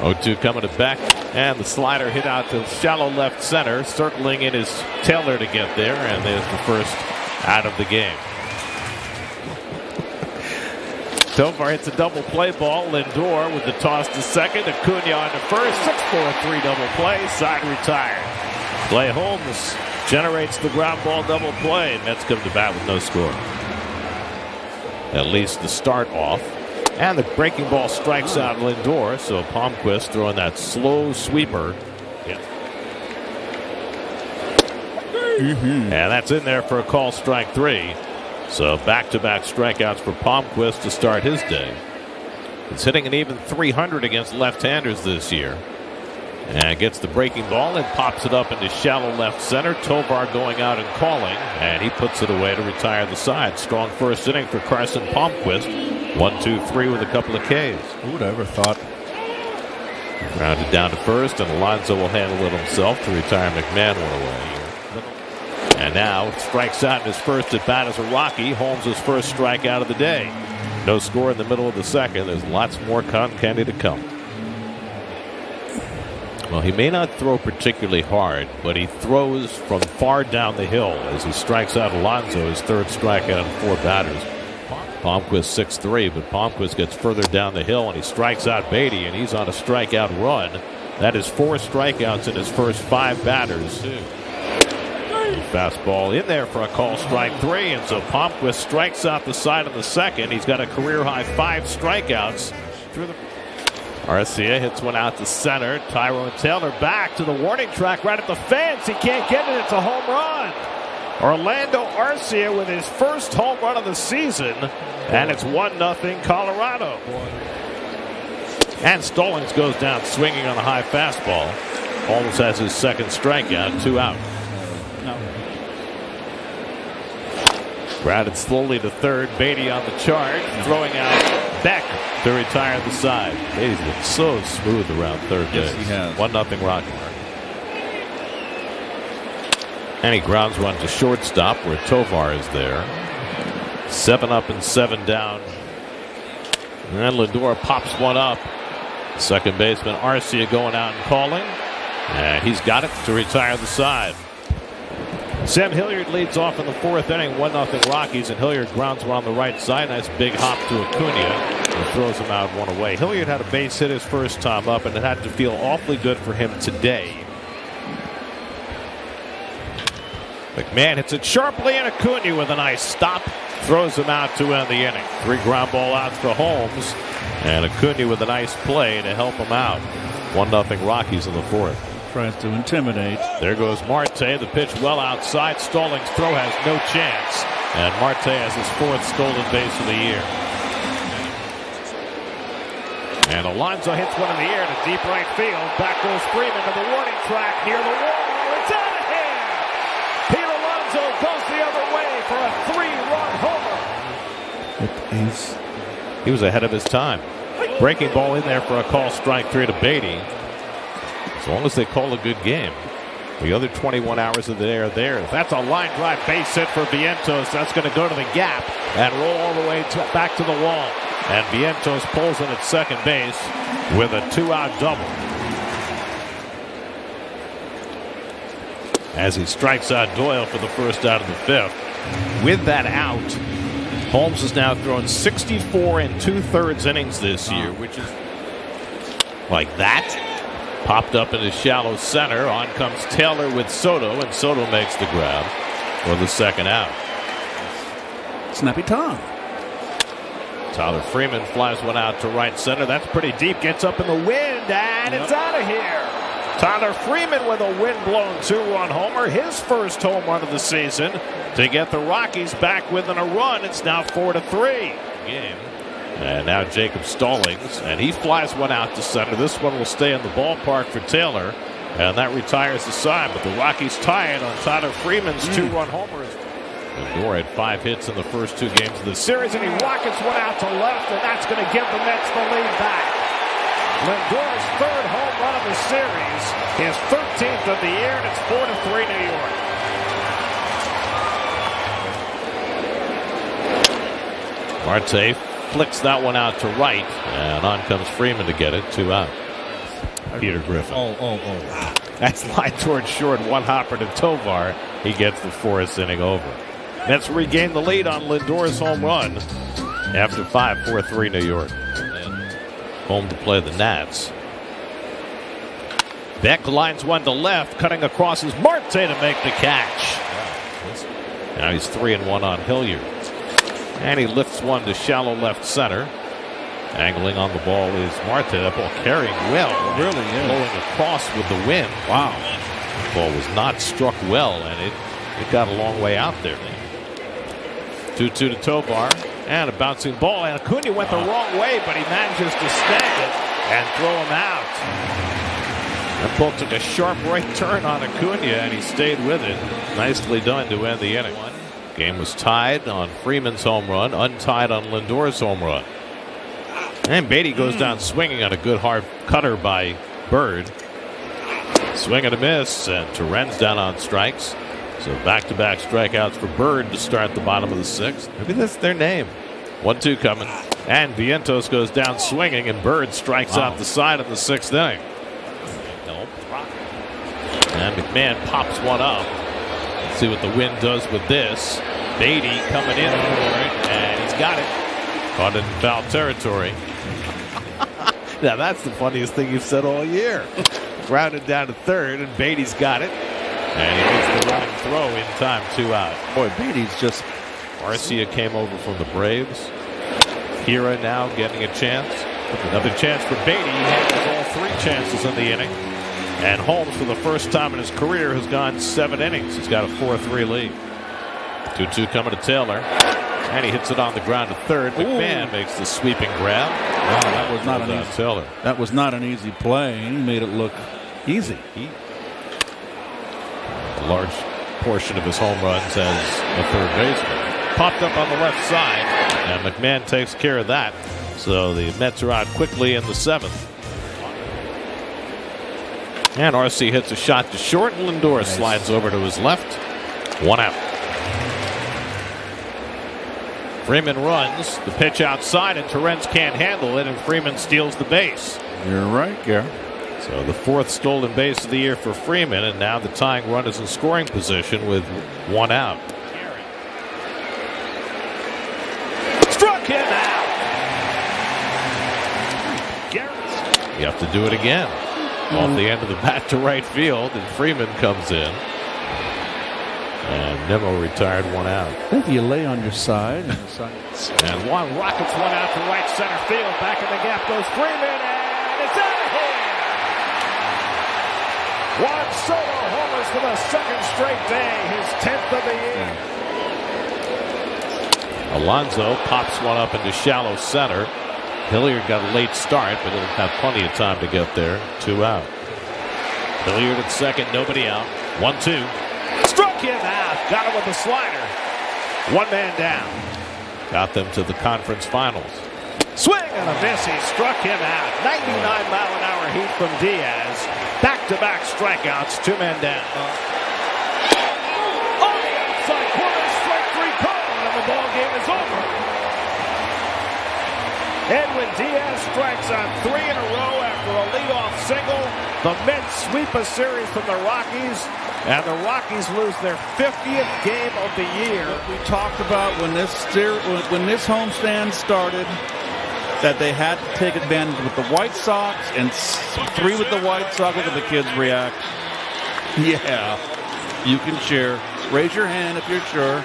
0-2 coming to Beck, and the slider hit out to shallow left center. Circling in is Taylor to get there, and there's the first out of the game. Tovar hits a double play ball. Lindor with the toss to second. Acuna on to first. 6-4-3 double play. Side retired. Clay Holmes generates the ground ball double play. Mets come to bat with no score. At least the start off. And the breaking ball strikes out Lindor. So Palmquist throwing that slow sweeper. And that's in there for a call, strike 3. So back-to-back strikeouts for Palmquist to start his day. He's hitting an even 300 against left-handers this year. And gets the breaking ball and pops it up into shallow left center. Tovar going out and calling, and he puts it away to retire the side. Strong first inning for Carson Palmquist. 1-2-3 with a couple of Ks. Who would have ever thought? Grounded down to first, and Alonso will handle it himself to retire McMahon one away. And now strikes out in his first at bat as a Rocky. Holmes' first strikeout of the day. No score in the middle of the second. There's lots more cotton candy to come. Well, he may not throw particularly hard, but he throws from far down the hill as he strikes out Alonso, his third strikeout in 4 batters. Palmquist 6-3, but Palmquist gets further down the hill and he strikes out Beatty, and he's on a strikeout run. That is 4 strikeouts in his first 5 batters. Fastball in there for a call, strike 3, and so Palmquist strikes out the side of the second. He's got a career high 5 strikeouts through the. Arcia hits one out to center. Tyrone Taylor back to the warning track right at the fence. He can't get it. It's a home run. Orlando Arcia with his first home run of the season, and it's 1-0 Colorado. And Stallings goes down swinging on a high fastball. Holmes has his second strikeout, 2 out. No. Grounded slowly to third. Beatty on the charge, throwing out Beck to retire the side. Beatty's been so smooth around third base. Yes, he has. 1-0 Rockies. And he grounds one to shortstop where Tovar is there. 7 up and 7 down. And Lindor pops one up. Second baseman Arcia going out and calling. And he's got it to retire the side. Sam Hilliard leads off in the 4th inning, 1-0 Rockies, and Hilliard grounds one on the right side. Nice big hop to Acuna and throws him out one away. Hilliard had a base hit his first time up, and it had to feel awfully good for him today. McMahon hits it sharply, and Acuna with a nice stop throws him out to end the inning. 3 ground ball outs for Holmes, and Acuna with a nice play to help him out. 1-0 Rockies in the 4th. Tries to intimidate. There goes Marte. The pitch well outside. Stallings' throw has no chance. And Marte has his 4th stolen base of the year. And Alonso hits one in the air to deep right field. Back goes Freeman to the warning track near the wall. It's out of here. Pete Alonso goes the other way for a 3-run homer. He was ahead of his time. Breaking ball in there for a call, strike 3 to Beatty. As long as they call a good game. The other 21 hours of the day are there. That's a line drive base hit for Vientos. That's going to go to the gap and roll all the way back to the wall. And Vientos pulls in at second base with a 2-out double. As he strikes out Doyle for the first out of the 5th. With that out, Holmes has now thrown 64 2/3 innings this year, which is like that. Popped up in his shallow center. On comes Taylor with Soto, and Soto makes the grab for the second out. Snappy Tom. Tyler Freeman flies one out to right center. That's pretty deep. Gets up in the wind, and it's out of here. Tyler Freeman with a wind-blown 2-run homer. His first home run of the season to get the Rockies back within a run. It's now 4-3 game. And now Jacob Stallings, and he flies one out to center. This one will stay in the ballpark for Taylor, and that retires the side. But the Rockies tie it on Tyler Freeman's 2-run homer. Lindor had 5 hits in the first 2 games of the series, and he rockets one out to left, and that's going to give the Mets the lead back. Lindor's 3rd home run of the series, his 13th of the year, and it's 4-3 New York. Marte flicks that one out to right, and on comes Freeman to get it, 2 out. Peter Griffin. Oh. That's line towards short. One hopper to Tovar. He gets the 4th inning over. Mets regain the lead on Lindor's home run after 5, 4-3 New York. And home to play the Nats. Beck lines one to left, cutting across is Marte to make the catch. Now he's 3-1 on Hilliard. And he lifts one to shallow left center. Angling on the ball is Marte. That ball carrying well. Really is. Blowing across with the wind. Wow. The ball was not struck well, and it got a long way out there. 2-2 to Tovar. And a bouncing ball. And Acuna went the wrong way, but he manages to snag it and throw him out. That ball took a sharp right turn on Acuna, and he stayed with it. Nicely done to end the inning. Game was tied on Freeman's home run, untied on Lindor's home run. And Beatty goes down swinging on a good hard cutter by Bird. Swing and a miss, and Torrens down on strikes. So back-to-back strikeouts for Bird to start the bottom of the 6th. Maybe that's their name. 1-2 coming. And Vientos goes down swinging, and Bird strikes out the side of the 6th inning. And McMahon pops one up. Let's see what the wind does with this. Beatty coming in for it, and he's got it. Caught it in foul territory. Now that's the funniest thing you've said all year. Grounded down to 3rd, and Beatty's got it. And he makes the running throw in time, 2 out. Boy, Beatty's just... Garcia came over from the Braves. Hira now getting a chance. Another chance for Beatty. He handles all 3 chances in the inning. And Holmes, for the first time in his career, has gone 7 innings. He's got a 4-3 lead. 2-2 coming to Taylor. And he hits it on the ground to 3rd. McMahon makes the sweeping grab. Wow, that was not an easy Taylor. That was not an easy play. He made it look easy. A large portion of his home runs as a third baseman. Popped up on the left side, and McMahon takes care of that. So the Mets are out quickly in the 7th. And RC hits a shot to short, and Lindor slides over to his left. 1 out. Freeman runs. The pitch outside, and Torrens can't handle it, and Freeman steals the base. You're right, Gary. So the 4th stolen base of the year for Freeman, and now the tying run is in scoring position with 1 out. Struck him out. You have to do it again. Off the end of the bat to right field, and Freeman comes in. And Nimmo retired 1 out. I think you lay on your side. And one rockets 1 out to right center field. Back in the gap goes Freeman, and it's out of here. Juan Soto homers for the 2nd straight day, his 10th of the year. Alonso pops one up into shallow center. Hilliard got a late start, but he'll have plenty of time to get there. 2 out. Hilliard at 2nd, nobody out. 1-2. Struck him out. Got him with the slider. 1 man down. Got them to the conference finals. Swing and a miss. He struck him out. 99-mile-an-hour heat from Diaz. Back-to-back strikeouts. 2 men down. On the outside corner, strike 3 call, and the ball game is over. Edwin Diaz strikes on 3 in a row after a leadoff single. The Mets sweep a series from the Rockies, and the Rockies lose their 50th game of the year. We talked about when this homestand started that they had to take advantage with the White Sox, and 3 with the White Sox. Look at the kids react. Yeah, you can cheer. Raise your hand if you're sure.